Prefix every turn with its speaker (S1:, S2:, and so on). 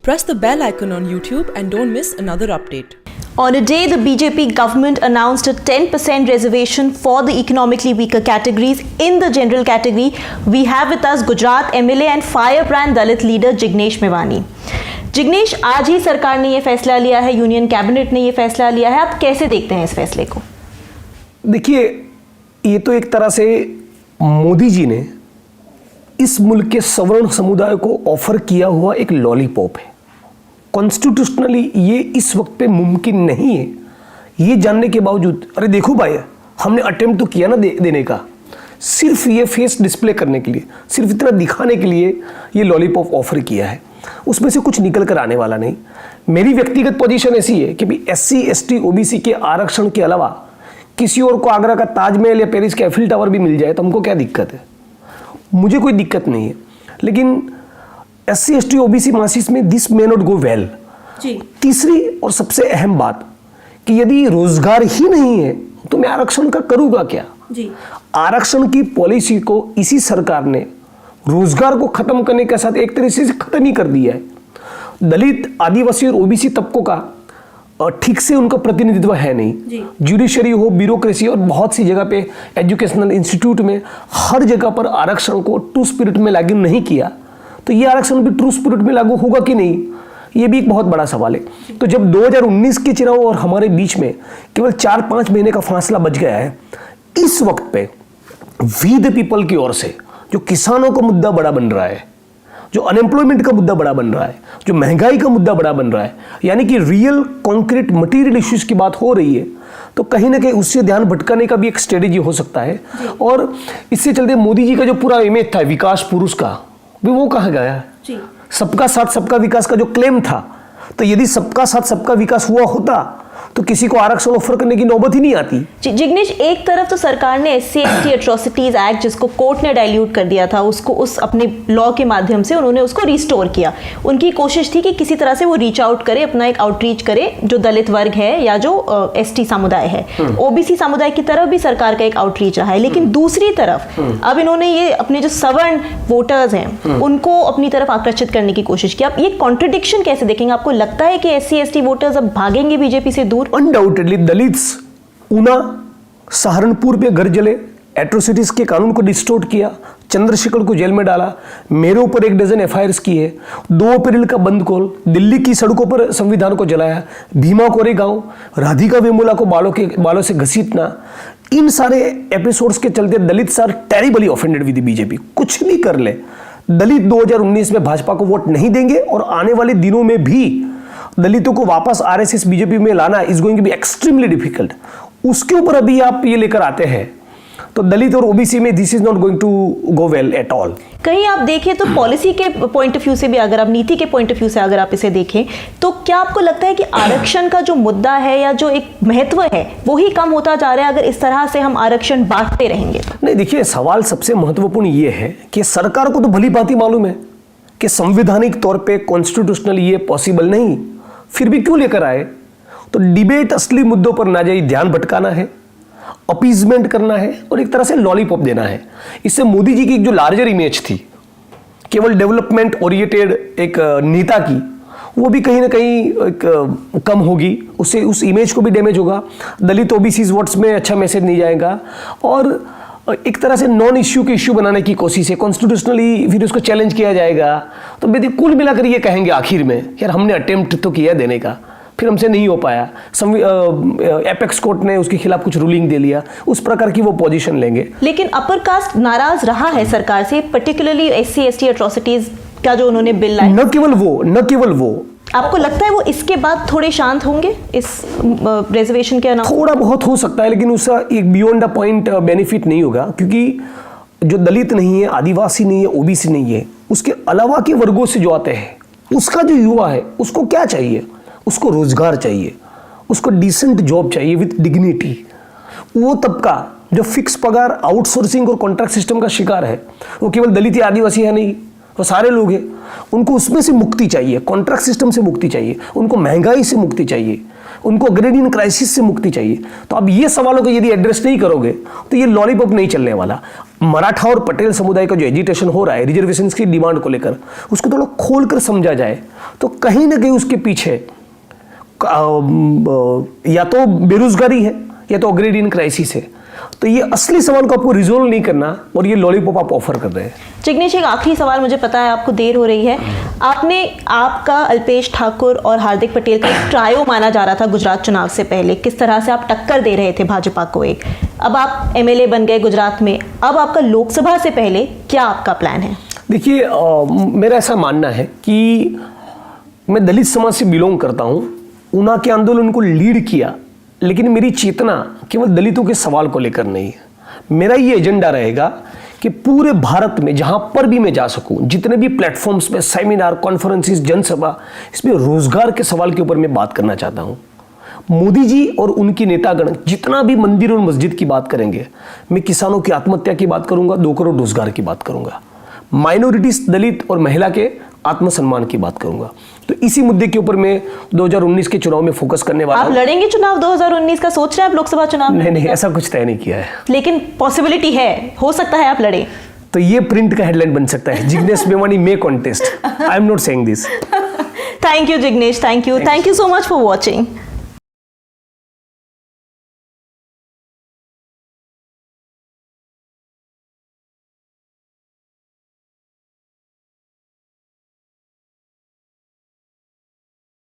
S1: Press the bell icon on YouTube and don't miss another update.
S2: On a day, the BJP government announced a 10% reservation for the economically weaker categories in the general category. We have with us Gujarat MLA and firebrand Dalit leader Jignesh Mevani. Jignesh, आज ही सरकार ने ये फैसला लिया है, union cabinet ने ये फैसला लिया है, आप कैसे देखते हैं इस फैसले को?
S3: देखिए, ये तो एक तरह से मोदी जी ने इस मुल्क के सवर्ण समुदाय को ऑफर किया हुआ एक लॉलीपॉप है। कॉन्स्टिट्यूशनली ये इस वक्त पे मुमकिन नहीं है, ये जानने के बावजूद अरे देखो भाई, हमने अटेम्प्ट तो किया ना देने का, सिर्फ ये फेस डिस्प्ले करने के लिए, सिर्फ इतना दिखाने के लिए ये लॉलीपॉप ऑफर किया है। उसमें से कुछ निकल कर आने वाला नहीं। मेरी व्यक्तिगत पोजीशन ऐसी है कि SC ST OBC के आरक्षण के अलावा किसी और को आगरा का ताजमहल या पेरिस का एफिल टावर भी मिल जाए तो हमको क्या दिक्कत है? मुझे कोई दिक्कत नहीं है, लेकिन SC ST OBC मासिस में this may not go well. तीसरी और सबसे अहम बात कि यदि रोजगार ही नहीं है तो मैं आरक्षण का करूंगा क्या? आरक्षण की पॉलिसी को इसी सरकार ने रोजगार को खत्म करने के साथ एक तरह से खत्म ही कर दिया है। दलित, आदिवासी और OBC तबकों का ठीक से उनका प्रतिनिधित्व है नहीं। जुडिशरी हो, ब्यूरोक्रेसी और बहुत सी जगह पे एजुकेशनल इंस्टीट्यूट में हर जगह पर आरक्षण को ट्रू स्पिरिट में लागू नहीं किया, तो ये आरक्षण भी ट्रू स्पिरिट में लागू होगा कि नहीं, ये भी एक बहुत बड़ा सवाल है। तो जब 2019 के चुनाव और हमारे बीच में केवल 4-5 महीने का फासला बच गया है, इस वक्त पे वी द पीपल की ओर से जो किसानों का मुद्दा बड़ा बन रहा है, जो अनएम्प्लॉयमेंट का मुद्दा बड़ा बन रहा है, जो महंगाई का मुद्दा बड़ा बन रहा है, यानी कि रियल कॉन्क्रीट मटेरियल इश्यूज की बात हो रही है, तो कहीं ना कहीं उससे ध्यान भटकाने का भी एक स्ट्रेटेजी हो सकता है। और इससे चलते मोदी जी का जो पूरा इमेज था विकास पुरुष का, वो कहाँ गया? सबका साथ सबका विकास का जो क्लेम था, तो यदि सबका साथ सबका विकास हुआ होता तो किसी को आरक्षण ऑफर करने की नौबत ही नहीं आती।
S2: जिग्नेश, एक तरफ तो सरकार ने SC ST एट्रोसिटीज एक्ट, जिसको कोर्ट ने डाइल्यूट कर दिया था, उसको उस अपने लॉ के माध्यम से उन्होंने उसको रिस्टोर किया। उनकी कोशिश थी कि किसी तरह से वो रीच आउट करे, अपना एक आउटरीच करे जो दलित वर्ग है या जो ST समुदाय है। OBC समुदाय की तरफ भी सरकार का एक आउटरीच रहा है, लेकिन दूसरी तरफ अब इन्होंने ये अपने जो सवर्ण वोटर्स हैं उनको अपनी तरफ आकर्षित करने की कोशिश की। आप ये कॉन्ट्रडिक्शन कैसे देखेंगे? आपको लगता है कि SC ST वोटर्स अब भागेंगे बीजेपी से दूर?
S3: अनडाउटेडली दलित्स, ऊना, सहारनपुर पे घर जले, एट्रोसिटीज के कानून को डिस्टोर्ट किया, चंद्रशेखर को जेल में डाला, मेरे ऊपर 1 डजन FIRs की है, 2 अप्रैल का बंद कॉल, दिल्ली की सड़कों पर संविधान को जलाया, भीमा कोरेगांव, राधिका वेमुला को बालों से घसीटना, इन सारे एपिसोड्स के चलते Dalit are terribly offended with BJP. कुछ भी कर ले, दलित 2019 में भाजपा को वोट नहीं देंगे और आने वाले दिनों में भी दलितों को वापस RSS बीजेपी में लाना is going to be extremely difficult. उसके ऊपर अभी आप ये लेकर आते हैं तो दलित और OBC में this is not going to go well at all.
S2: कहीं आप देखें तो पॉलिसी के पॉइंट ऑफ व्यू से भी, अगर आप नीति के पॉइंट ऑफ व्यू से अगर आप इसे देखें, तो क्या आपको लगता है कि आरक्षण का जो मुद्दा है या जो एक महत्व है वो ही कम होता जा रहा है अगर इस तरह से हम आरक्षण बांटते रहेंगे? नहीं,
S3: देखिए, सवाल सबसे महत्वपूर्ण ये है कि सरकार को तो भली भांति मालूम है कि संवैधानिक तौर पर कॉन्स्टिट्यूशनल ये पॉसिबल नहीं, फिर भी क्यों लेकर आए? तो डिबेट असली मुद्दों पर ना जाए, ध्यान भटकाना है, अपीजमेंट करना है और एक तरह से लॉलीपॉप देना है। इससे मोदी जी की जो लार्जर इमेज थी, केवल डेवलपमेंट ओरिएंटेड एक नेता की, वो भी कहीं ना कहीं एक कम होगी, उससे उस इमेज को भी डैमेज होगा, दलित OBC वोट्स में अच्छा मैसेज नहीं जाएगा और एक तरह से नॉन इश्यू के इश्यू बनाने की कोशिश है, कॉन्स्टिट्यूशनली फिर उसको चैलेंज किया जाएगा। तो कुल मिलाकर ये कहेंगे आखिर में, यार हमने अटेम्प्ट तो किया देने का, फिर हमसे नहीं हो पाया, एपेक्स कोर्ट ने उसके खिलाफ कुछ रूलिंग दे लिया, उस प्रकार की वो पोजीशन लेंगे।
S2: लेकिन अपर कास्ट नाराज रहा है सरकार से, पर्टिकुलरली SC ST एट्रोसिटीज का जो उन्होंने बिल लाया।
S3: न केवल वो
S2: आपको लगता है वो इसके बाद थोड़े शांत होंगे इस रिजर्वेशन के अनाउंस?
S3: थोड़ा बहुत हो सकता है, लेकिन उसका एक बियॉन्ड अ पॉइंट बेनिफिट नहीं होगा, क्योंकि जो दलित नहीं है, आदिवासी नहीं है, OBC नहीं है, उसके अलावा के वर्गों से जो आते हैं, उसका जो युवा है उसको क्या चाहिए? उसको रोजगार चाहिए, उसको डिसेंट जॉब चाहिए विद डिग्निटी। वो तबका जो फिक्स पगार, आउटसोर्सिंग और कॉन्ट्रैक्ट सिस्टम का शिकार है, वो केवल दलित या आदिवासी है नहीं, वो सारे लोग हैं, उनको उसमें से मुक्ति चाहिए, कॉन्ट्रैक्ट सिस्टम से मुक्ति चाहिए, उनको महंगाई से मुक्ति चाहिए, उनको अग्रेरियन क्राइसिस से मुक्ति चाहिए। तो अब ये सवालों को यदि एड्रेस नहीं करोगे तो ये लॉलीपॉप नहीं चलने वाला। मराठा और पटेल समुदाय का जो एजिटेशन हो रहा है रिजर्वेशन की डिमांड को लेकर, उसको थोड़ा खोल कर समझा जाए तो कहीं ना कहीं उसके पीछे या तो बेरोजगारी है या तो अग्रेडियन क्राइसिस है। तो ये असली सवाल को आपको रिजोल्व नहीं करना और ये लॉलीपॉप आप ऑफर कर रहे हैं।
S2: जिग्नेश, एक आखिरी सवाल, मुझे पता है आपको देर हो रही है। आपका अल्पेश ठाकुर और हार्दिक पटेल का एक ट्रायो माना जा रहा था गुजरात चुनाव से पहले, किस तरह से आप टक्कर दे रहे थे भाजपा को एक। अब आप एमएलए बन गए गुजरात में, अब आपका लोकसभा से पहले क्या आपका प्लान है?
S3: देखिए, मेरा ऐसा मानना है कि मैं दलित समाज से बिलोंग करता हूँ, ऊना के आंदोलन को लीड किया, लेकिन मेरी चेतना केवल दलितों के सवाल को लेकर नहीं है। मेरा ये एजेंडा रहेगा कि पूरे भारत में जहां पर भी मैं जा सकूं, जितने भी प्लेटफॉर्म्स पे सेमिनार, कॉन्फ्रेंसेस, जनसभा, इसमें रोजगार के सवाल के ऊपर मैं बात करना चाहता हूं। मोदी जी और उनके नेतागण जितना भी मंदिर और मस्जिद की बात करेंगे, मैं किसानों की आत्महत्या की बात करूंगा, 2 करोड़ रोजगार की बात करूंगा, माइनॉरिटीज, दलित और महिला के आत्मसम्मान की बात करूंगा। तो इसी मुद्दे के ऊपर मैं 2019 के चुनाव में फोकस करने वाला हूं।
S2: आप लड़ेंगे चुनाव 2019 का? सोच रहे हैं आप लोकसभा चुनाव?
S3: नहीं, ऐसा कुछ तय नहीं किया है,
S2: लेकिन पॉसिबिलिटी है, हो सकता है आप लड़े।
S3: तो ये प्रिंट का हेडलाइन बन सकता है, Jignesh Mevani may contest. I am not saying this.
S2: Thank you Jignesh, thank you so much for watching.